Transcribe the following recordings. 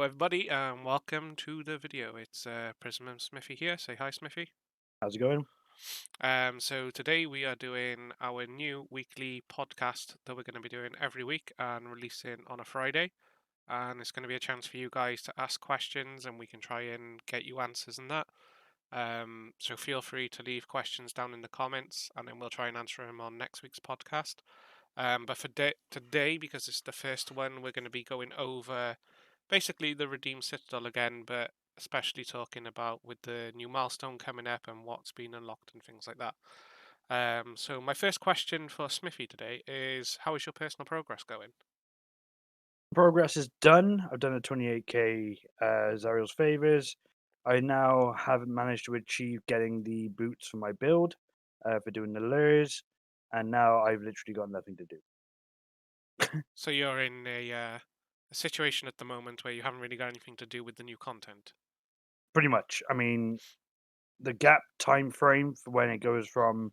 Hello everybody and welcome to the video. It's Prism and Smithy here. Say hi Smithy. How's it going? So today we are doing our new weekly podcast that we're going to be doing every week and releasing on a Friday. And it's going to be a chance for you guys to ask questions and we can try and get you answers in that. So feel free to leave questions down in the comments and then we'll try and answer them on next week's podcast. But for today, because it's the first one, we're going to be going over basically the Redeemed Citadel again, but especially talking about with the new milestone coming up and what's been unlocked and things like that. So my first question for Smithy today is, how is your personal progress going? Progress is done. I've done a 28k Zariel's favors. I now haven't managed to achieve getting the boots for my build for doing the lures, and now I've literally got nothing to do. So you're in a situation at the moment where you haven't really got anything to do with the new content. Pretty much. I mean, the gap time frame for when it goes from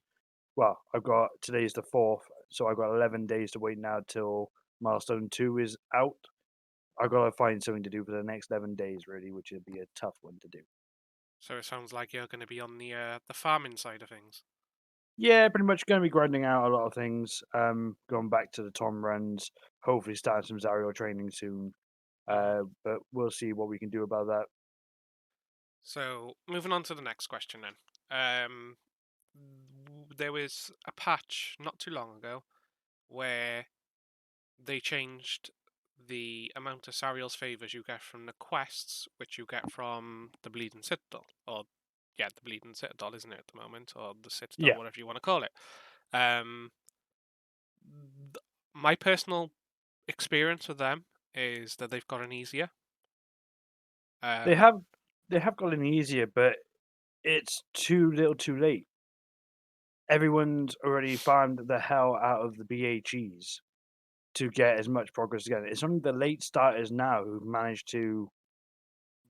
I've got today's the 4th, so I've got 11 days to wait now till milestone 2 is out. I've got to find something to do for the next 11 days, really, which would be a tough one to do. So it sounds like you're going to be on the farming side of things. Yeah, pretty much going to be grinding out a lot of things. Going back to the Tom runs. Hopefully, starting some Zario training soon. Mhm. But we'll see what we can do about that. So moving on to the next question then. There was a patch not too long ago where they changed the amount of Sariel's favors you get from the quests, which you get from the Bleeding Citadel, or yeah, the Bleeding Citadel, isn't it at the moment, or the Citadel, Yeah, whatever you want to call it. Um, my personal experience with them is that they've gotten easier. they Um, have they have gotten easier, but it's too little, too late. Everyone's already farmed the hell out of the BHEs to get as much progress again. It's only the late starters now who've managed to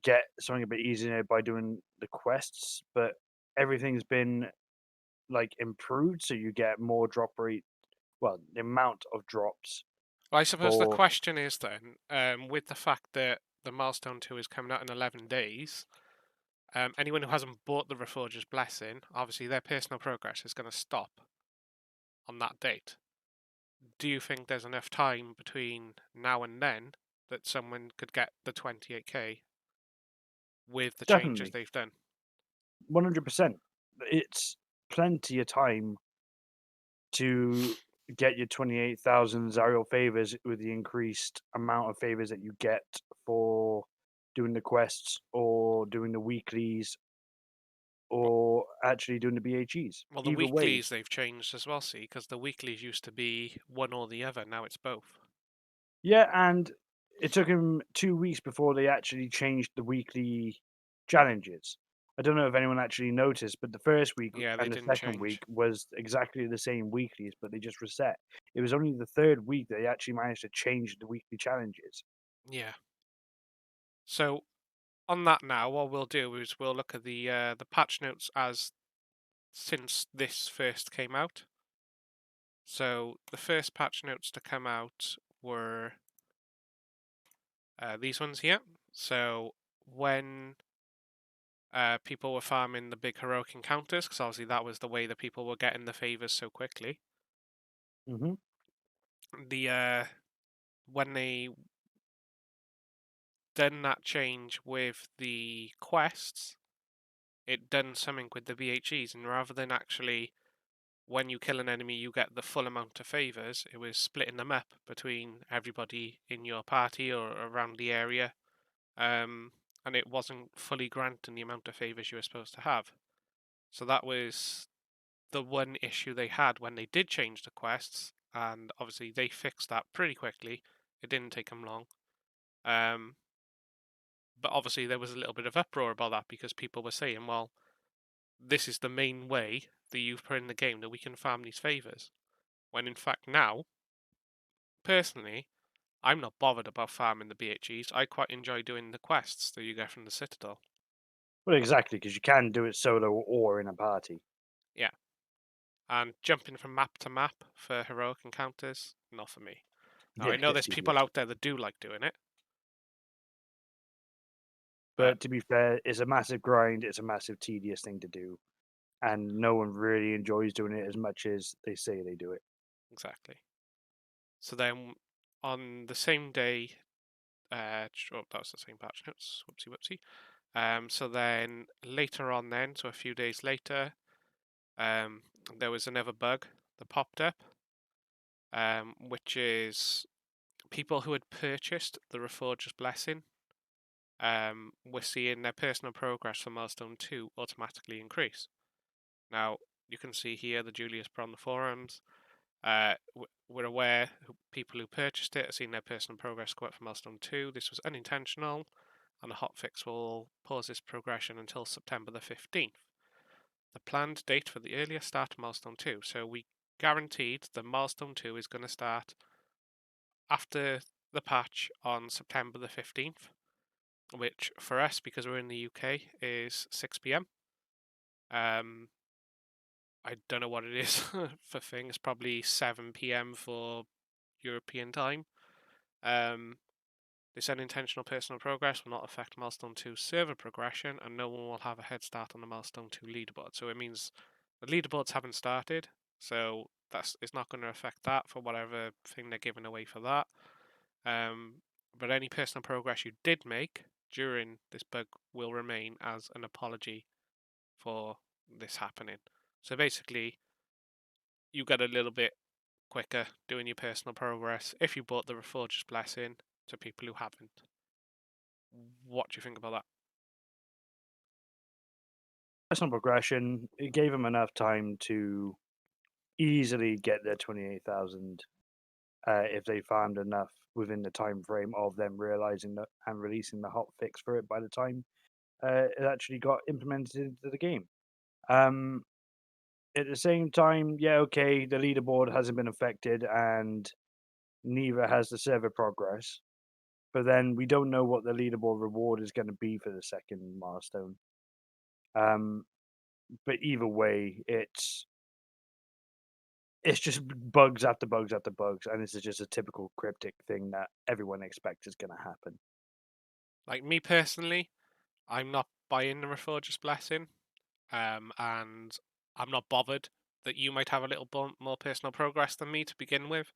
get something a bit easier by doing the quests, but everything's been like improved, so you get more drop rate. Well, the amount of drops I suppose the for question is then, with the fact that the Milestone 2 is coming out in 11 days, anyone who hasn't bought the Reforger's Blessing, obviously their personal progress is going to stop on that date. Do you think there's enough time between now and then that someone could get the 28k with the changes definitely they've done? 100%. It's plenty of time to get your 28,000 Zariel favors with the increased amount of favors that you get for doing the quests or doing the weeklies Well, or actually doing the BHEs. well, the Either way, weeklies they've changed as well, see, because the weeklies used to be one or the other, now it's both. yeah, and it took him 2 weeks before they actually changed the weekly challenges. I don't know if anyone actually noticed, but the first week Yeah, they and the didn't second change. week was exactly the same weeklies, but they just reset. It was only the 3rd week they actually managed to change the weekly challenges. Yeah. So on that now, what we'll do is we'll look at the patch notes as since this first came out. So the first patch notes to come out were these ones here. So when people were farming the big heroic encounters, because obviously that was the way that people were getting the favors so quickly. Mhm. The when they done that change with the quests, it done something with the VHEs, and rather than actually when you kill an enemy you get the full amount of favors, it was splitting them up between everybody in your party or around the area, um, and it wasn't fully granting the amount of favors you were supposed to have. So that was the one issue they had when they did change the quests, and obviously they fixed that pretty quickly. It didn't take them long. Um, but obviously there was a little bit of uproar about that because people were saying, well, this is the main way that you've put in the game that we can farm these favors. When in fact now, personally, I'm not bothered about farming the BHEs. I quite enjoy doing the quests that you get from the Citadel. Well, exactly, because you can do it solo or in a party. Yeah. And jumping from map to map for heroic encounters, not for me. Now, I Yeah, know it's there's people tedious. out there that do like doing it, Uh, But to be fair, it's a massive grind, it's a massive tedious thing to do, and no one really enjoys doing it as much as they say they do it. exactly. So then on the same day, oh, that was the same patch notes. Whoopsie whoopsie. So then later on, so a few days later, um, there was another bug that popped up, which is people who had purchased the Reforger's Blessing, were seeing their personal progress for milestone 2 automatically increase. Now, you can see here the Julius put on the forums. We're aware people who purchased it are seeing their personal progress go up for milestone 2. This was unintentional, and the hotfix will pause this progression until September the 15th. The planned date for the earliest start of milestone 2. So we guaranteed that milestone 2 is going to start after the patch on September the 15th, which for us, because we're in the UK, is 6 p.m. Um, I don't know what it is for things, probably 7 p.m. for European time. Um, this unintentional personal progress will not affect Milestone 2 server progression, and no one will have a head start on the Milestone 2 leaderboard. So it means the leaderboards haven't started, so it's not going to affect that for whatever thing they're giving away for that. But any personal progress you did make during this bug will remain as an apology for this happening. So basically, you get a little bit quicker doing your personal progress if you bought the Reforger's Blessing to people who haven't. What do you think about that? Personal progression, it gave them enough time to easily get their 28,000 if they found enough within the time frame of them realizing that and releasing the hot fix for it by the time it actually got implemented into the game. Um, at the same time, yeah, okay, the leaderboard hasn't been affected and neither has the server progress. But then we don't know what the leaderboard reward is going to be for the second milestone. Um, but either way, it's just bugs after bugs after bugs, and this is just a typical cryptic thing that everyone expects is going to happen. Like me personally, I'm not buying the Reforger's Blessing, and I'm not bothered that you might have a little more personal progress than me to begin with,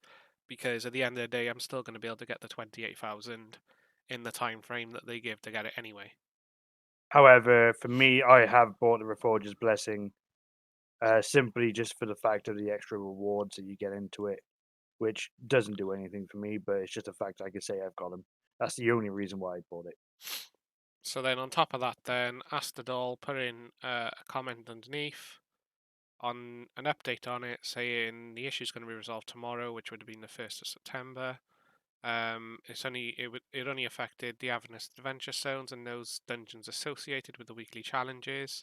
because at the end of the day, I'm still going to be able to get the 28,000 in the time frame that they give to get it anyway. However, for me, I have bought the Reforger's Blessing simply just for the fact of the extra rewards that you get into it, which doesn't do anything for me, but it's just a fact I can say I've got them. That's the only reason why I bought it. So then on top of that, then Astadol put in a comment underneath on an update on it saying the issue is going to be resolved tomorrow, which would have been the 1st of September. It only affected the Avernus Adventure Zones and those dungeons associated with the weekly challenges.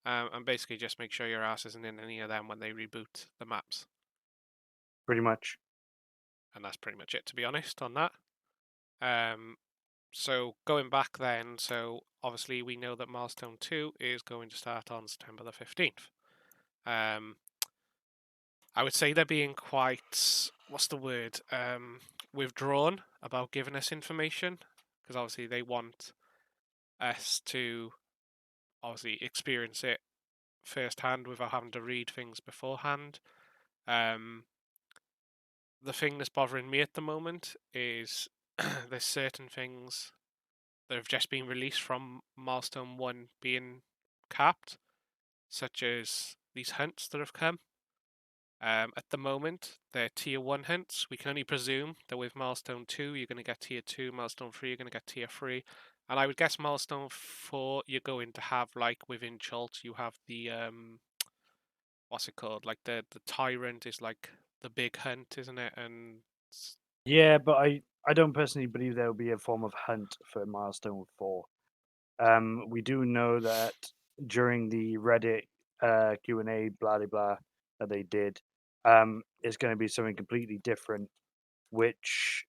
And basically just make sure your ass isn't in any of them when they reboot the maps. Pretty much. And that's pretty much it, to be honest, on that. Um, so going back then, so obviously we know that Milestone 2 is going to start on September the 15th. Um, I would say they're being quite, what's the word, withdrawn about giving us information, because obviously they want us to obviously experience it firsthand without having to read things beforehand. Um, the thing that's bothering me at the moment is there's certain things that have just been released from Milestone 1 being capped, such as these hunts that have come. At the moment, they're tier 1 hunts. We can only presume that with Milestone 2, you're going to get tier 2, Milestone 3, you're going to get tier 3. And I would guess Milestone 4, you're going to have, like within Chult, you have the, what's it called? Like the Tyrant is like the big hunt, isn't it? And Yeah, but I don't personally believe there will be a form of hunt for Milestone 4. We do know that during the Reddit Q&A, blah, blah, blah, that they did, it's going to be something completely different, which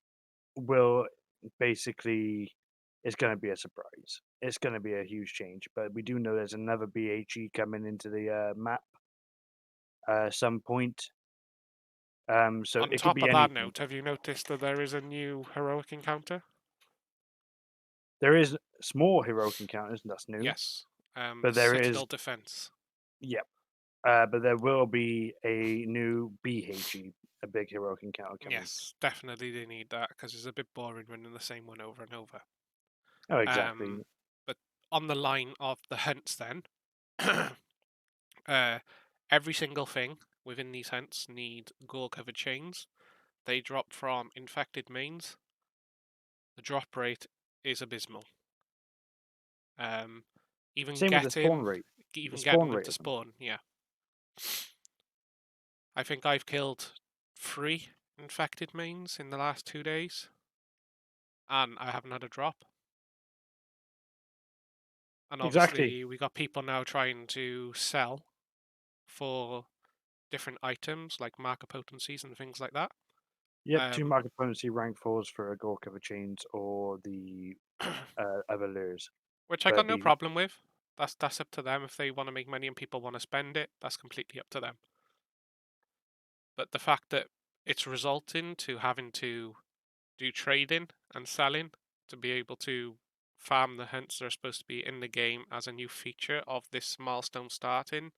will basically it's going to be a surprise. It's going to be a huge change, but we do know there's another BHE coming into the map some point. So on it could top be of that anything. note, have you noticed that there is a new heroic encounter? There is small heroic encounters, and that's new. Yes. But there is, Citadel Defense. yep. But there will be a new BHE, a big heroic encounter coming. Yes, definitely they need that because it's a bit boring running the same one over and over. Oh, exactly. Um, but on the line of the hunts, then, uh, every single thing within these hunts need gore-covered chains. They drop from infected mains. The drop rate is abysmal. Um, even Same with the spawn getting, rate. The even spawn getting them rate to of them. spawn, yeah. I think I've killed 3 infected mains in the last 2 days, and I haven't had a drop. And Exactly. obviously, we got people now trying to sell for different items like marker potencies and things like that. Yep, two Um, market potency rank fours for a gore cover chains or the other lures. which I got But no the problem with. That's up to them. If they want to make money and people want to spend it, that's completely up to them. But the fact that it's resulting to having to do trading and selling to be able to farm the hunts that are supposed to be in the game as a new feature of this milestone starting,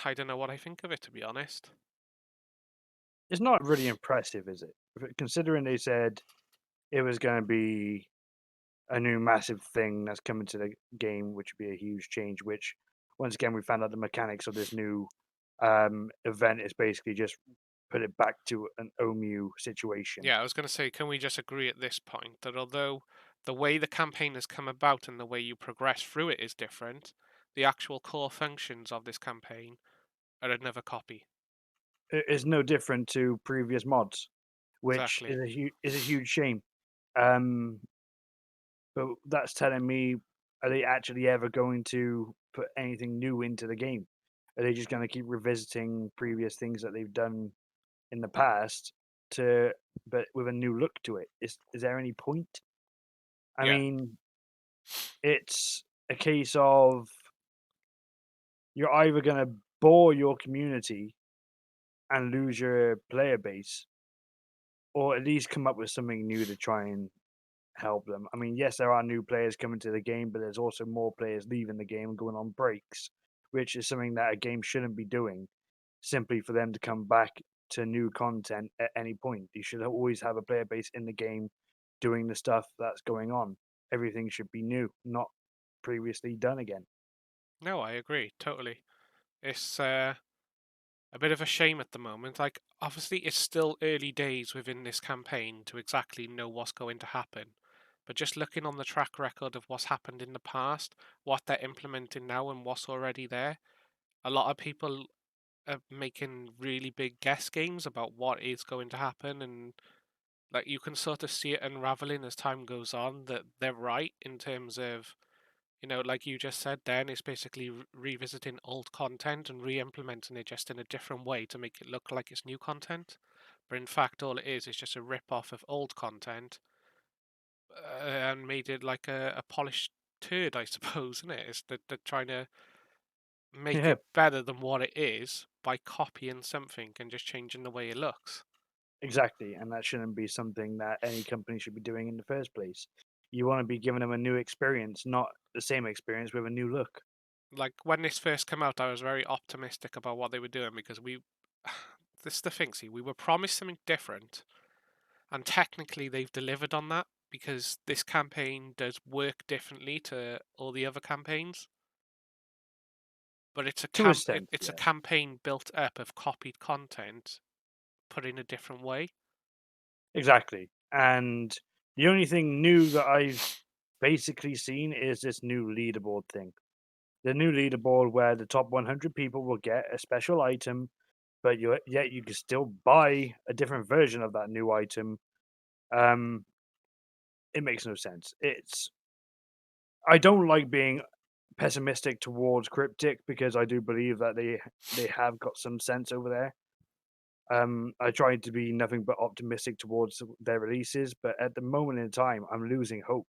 I don't know what I think of it, to be honest. it's not really impressive, is it? Considering they said it was going to be a new massive thing that's coming to the game, which would be a huge change. Which, once again, we found out the mechanics of this new event is basically just put it back to an OMU situation. Yeah, I was going to say, can we just agree at this point that although the way the campaign has come about and the way you progress through it is different, the actual core functions of this campaign are another copy. It is no different to previous mods, which Exactly. is a huge shame. Um, but that's telling me, are they actually ever going to put anything new into the game? Are they just going to keep revisiting previous things that they've done in the past to, but with a new look to it? Is there any point? I Yeah. mean, it's a case of you're either going to bore your community and lose your player base, or at least come up with something new to try and help them. I mean, yes, there are new players coming to the game, but there's also more players leaving the game and going on breaks, which is something that a game shouldn't be doing simply for them to come back to new content at any point. You should always have a player base in the game doing the stuff that's going on. Everything should be new, not previously done again. No, I agree totally. It's a bit of a shame at the moment. Like, obviously, it's still early days within this campaign to exactly know what's going to happen. But just looking on the track record of what's happened in the past, what they're implementing now, and what's already there, a lot of people are making really big guess games about what is going to happen. And, like, you can sort of see it unraveling as time goes on that they're right in terms of, like you just said, then it's basically revisiting old content and re-implementing it just in a different way to make it look like it's new content. But in fact, all it is just a rip-off of old content, and made it like a polished turd, I suppose, isn't it? It's that they're trying to make Yeah, it better than what it is by copying something and just changing the way it looks. exactly. And that shouldn't be something that any company should be doing in the first place. You want to be giving them a new experience, not the same experience with a new look. Like when this first came out, I was very optimistic about what they were doing because this is the thing, see, we were promised something different. And technically, they've delivered on that because this campaign does work differently to all the other campaigns. But To a sense, it's a yeah. campaign built up of copied content put in a different way. Exactly. And the only thing new that I've basically seen is this new leaderboard thing. The new leaderboard where the top 100 people will get a special item, but yet you can still buy a different version of that new item. Um, it makes no sense. I don't like being pessimistic towards Cryptic because I do believe that they have got some sense over there. I try to be nothing but optimistic towards their releases, but at the moment in time, I'm losing hope.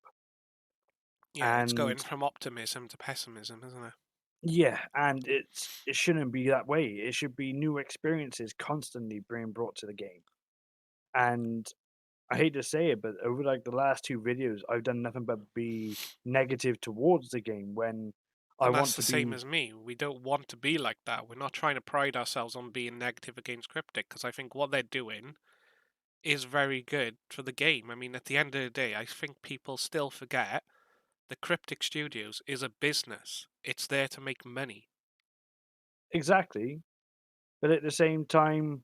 Yeah, it's going And from optimism to pessimism, isn't it? yeah, and it shouldn't be that way. It should be new experiences constantly being brought to the game. And I hate to say it, but over like the last two videos, I've done nothing but be negative towards the game when I And that's want the to same be as me. We don't want to be like that. We're not trying to pride ourselves on being negative against Cryptic because I think what they're doing is very good for the game. I mean, at the end of the day, I think people still forget that Cryptic Studios is a business. It's there to make money. exactly, but at the same time,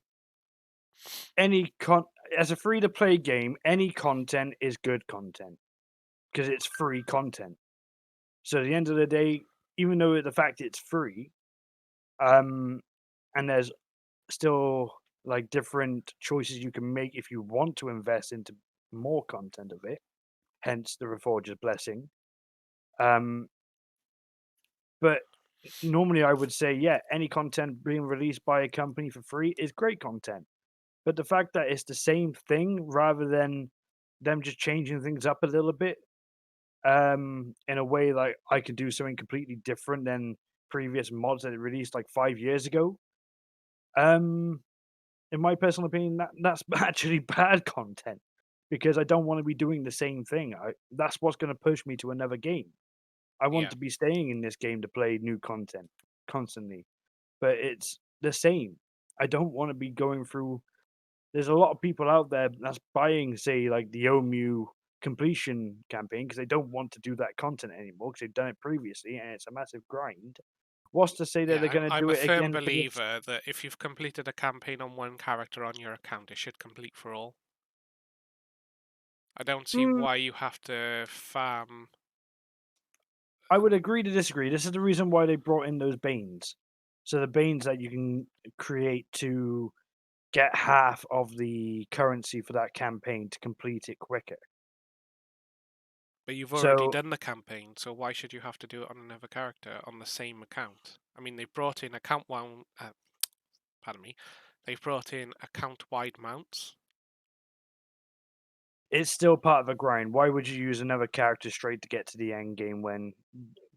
any con as a free to play game, any content is good content because it's free content. So at the end of the day, even though the fact it's free, um, and there's still like different choices you can make if you want to invest into more content of it, hence the Reforger's blessing. Um, but normally I would say, yeah, any content being released by a company for free is great content. But the fact that it's the same thing rather than them just changing things up a little bit, in a way like I could do something completely different than previous mods that it released like 5 years ago. Um, in my personal opinion, that's actually bad content because I don't want to be doing the same thing. That's what's going to push me to another game. I want Yeah. to be staying in this game to play new content constantly, but it's the same. I don't want to be going through. There's a lot of people out there that's buying, say, like the OMU completion campaign because they don't want to do that content anymore because they've done it previously and it's a massive grind. What's to say that Yeah, they're going to I'm do a it firm again for this? believer that if you've completed a campaign on one character on your account, it should complete for all. I don't see Mm, why you have to farm. I would agree to disagree. This is the reason why they brought in those Banes. So the Banes that you can create to get half of the currency for that campaign to complete it quicker. But you've already So done the campaign, so why should you have to do it on another character on the same account? I mean, they've brought in account one. Pardon me. They've brought in account-wide mounts. it's still part of a grind. Why would you use another character straight to get to the end game when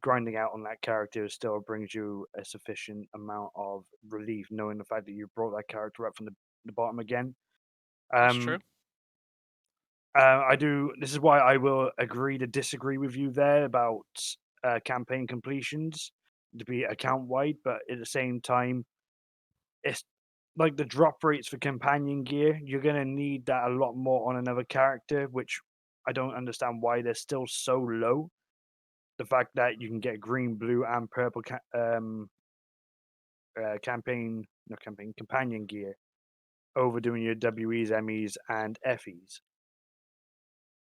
grinding out on that character still brings you a sufficient amount of relief, knowing the fact that you brought that character up from the bottom again? That's true. Um, I do. This is why I will agree to disagree with you there about campaign completions to be account wide, but at the same time, it's like the drop rates for companion gear. You're gonna need that a lot more on another character, which I don't understand why they're still so low. The fact that you can get green, blue, and purple campaign, not campaign, companion gear over doing your WEs, MEs, and FEs.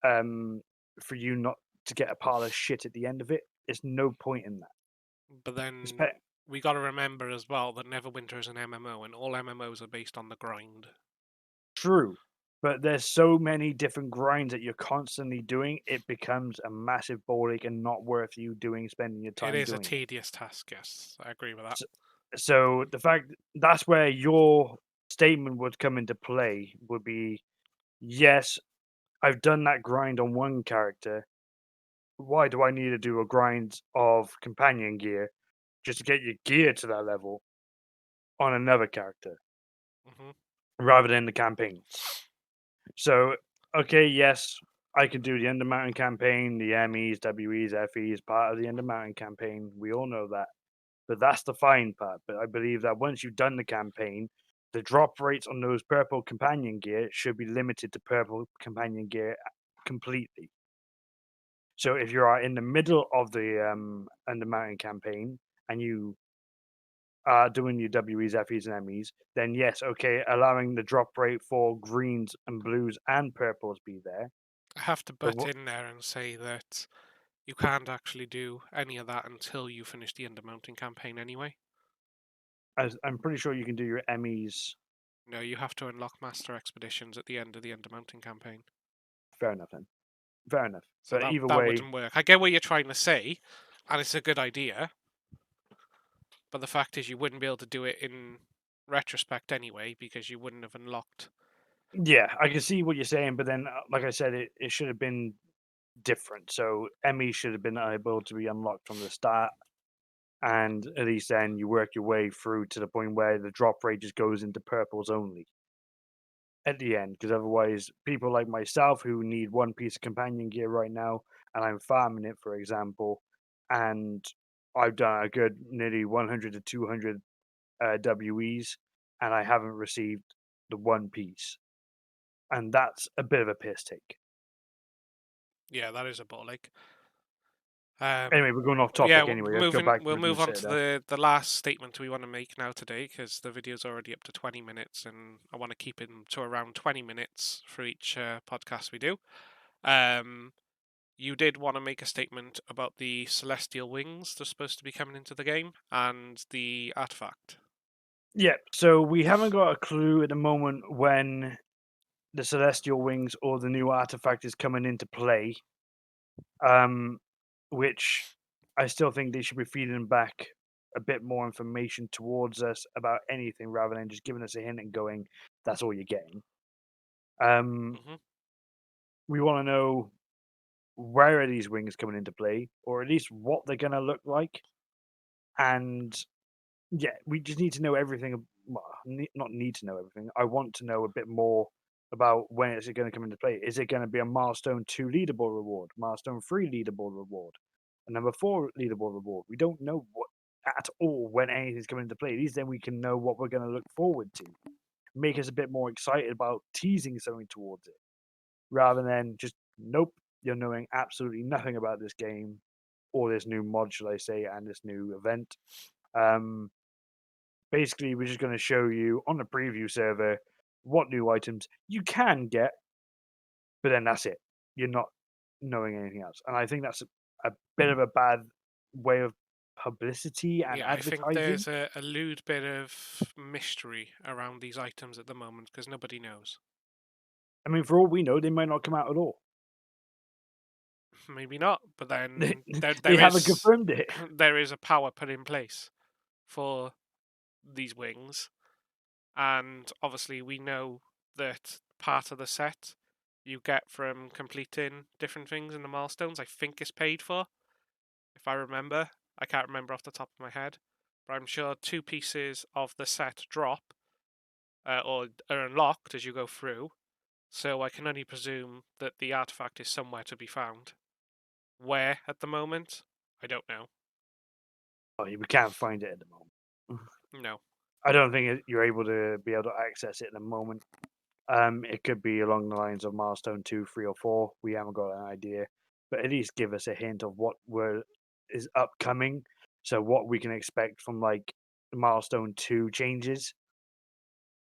Um, for you not to get a pile of shit at the end of it, there's no point in that. But then Espe we got to remember as well that Neverwinter is an MMO, and all MMOs are based on the grind. True, but there's so many different grinds that you're constantly doing, it becomes a massive ball ache and not worth you spending your It time is a doing it. tedious task, yes. I agree with that. S So the fact that's where your statement would come into play would be, "Yes, I've done that grind on one character. Why do I need to do a grind of companion gear just to get your gear to that level on another character Hmm. rather than the campaigns?" So, okay, yes, I can do the Undermountain campaign, the MEs, WEs, FEs, part of the Undermountain campaign. We all know that. But that's the fine part. But I believe that once you've done the campaign, the drop rates on those purple companion gear should be limited to purple companion gear completely. So if you are in the middle of the Undermountain campaign and you are doing your WEs, FEs, and MEs, then yes, okay, allowing the drop rate for greens and blues and purples be there. I have to But butt in there and say that you can't actually do any of that until you finish the Undermountain campaign anyway. I'm pretty sure you can do your MEs. No, you have to unlock Master Expeditions at the end of the Undermountain campaign. Fair enough then. Fair enough. So But that either that way, wouldn't work. I get what you're trying to say, and it's a good idea, but the fact is you wouldn't be able to do it in retrospect anyway because you wouldn't have unlocked. yeah, I can see what you're saying. But then, like I said, it should have been different. So ME should have been able to be unlocked from the start. And at least then you work your way through to the point where the drop rate just goes into purples only. at the end, because otherwise, people like myself who need one piece of companion gear right now, and I'm farming it, for example, and I've done a good nearly 100 to 200 WEs, and I haven't received the one piece, and that's a bit of a piss take. Yeah, that is a ball ache. Anyway, we're going off Yeah, topic anyway. Let's go back to we'll the move on to Citadel. the last statement we want to make now today, because the video's already up to 20 minutes, and I want to keep it to around 20 minutes for each podcast we do. Um, you did want to make a statement about the celestial wings that's supposed to be coming into the game and the artifact. Yeah, so we haven't got a clue at the moment when the Celestial Wings or the new artifact is coming into play. Um, which I still think they should be feeding back a bit more information towards us about anything rather than just giving us a hint and going, "That's all you're getting." Um, Hmm. we want to know where are these wings coming into play, or at least what they're going to look like, and yeah, we just need to know everything. Well, not need to know everything. I want to know a bit more about when is it going to come into play. Is it going to be a milestone 2 leaderboard reward, milestone 3 leaderboard reward, a number 4 leaderboard reward? We don't know what at all when anything's coming into play. At least then we can know what we're going to look forward to. Make us a bit more excited about teasing something towards it, rather than just nope, you're knowing absolutely nothing about this game or this new mod, should I say, and this new event. Um, Basically, we're just going to show you on the preview server what new items you can get, but then that's it. You're not knowing anything else. And I think that's a bit of a bad way of publicity and Yeah, I think advertising. there's a lewd bit of mystery around these items at the moment because nobody knows. I mean, for all we know, they might not come out at all. Maybe not, but They, then they there haven't is confirmed it. there is a power put in place for these wings, and obviously we know that part of the set you get from completing different things in the milestones. I think is paid for, if I remember. I can't remember off the top of my head, but I'm sure two pieces of the set drop or are unlocked as you go through. So I can only presume that the artifact is somewhere to be found. Where at the moment, I don't know. Oh, we can't find it at the moment. No. I don't think you're able to be able to access it at the moment. It could be along the lines of milestone 2, 3, or 4. We haven't got an idea, but at least give us a hint of what is upcoming. So what we can expect from like milestone 2 changes,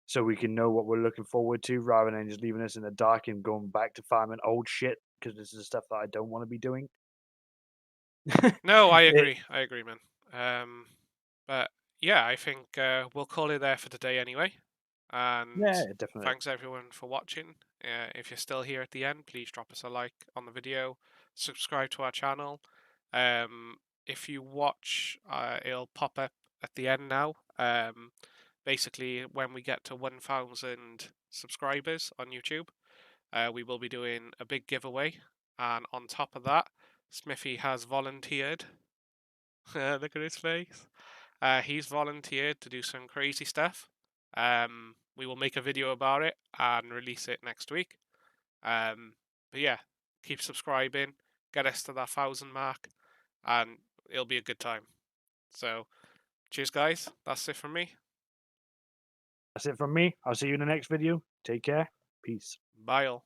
so we can know what we're looking forward to, rather than just leaving us in the dark and going back to farming old shit. Because this is the stuff that I don't want to be doing. No, I It, agree. I agree, man. But yeah, I think we'll call it there for today anyway. And yeah, definitely. thanks everyone for watching. If you're still here at the end, please drop us a like on the video, subscribe to our channel. Um, if you watch, it'll pop up at the end now. Basically, when we get to 1,000 subscribers on YouTube, we will be doing a big giveaway. And on top of that, Smithy has volunteered. Look at his face. He's volunteered to do some crazy stuff. We will make a video about it and release it next week. But yeah, keep subscribing, get us to that 1,000 mark, and it'll be a good time. So, cheers, guys. That's it from me. That's it from me. I'll see you in the next video. Take care. Peace. Bye, all.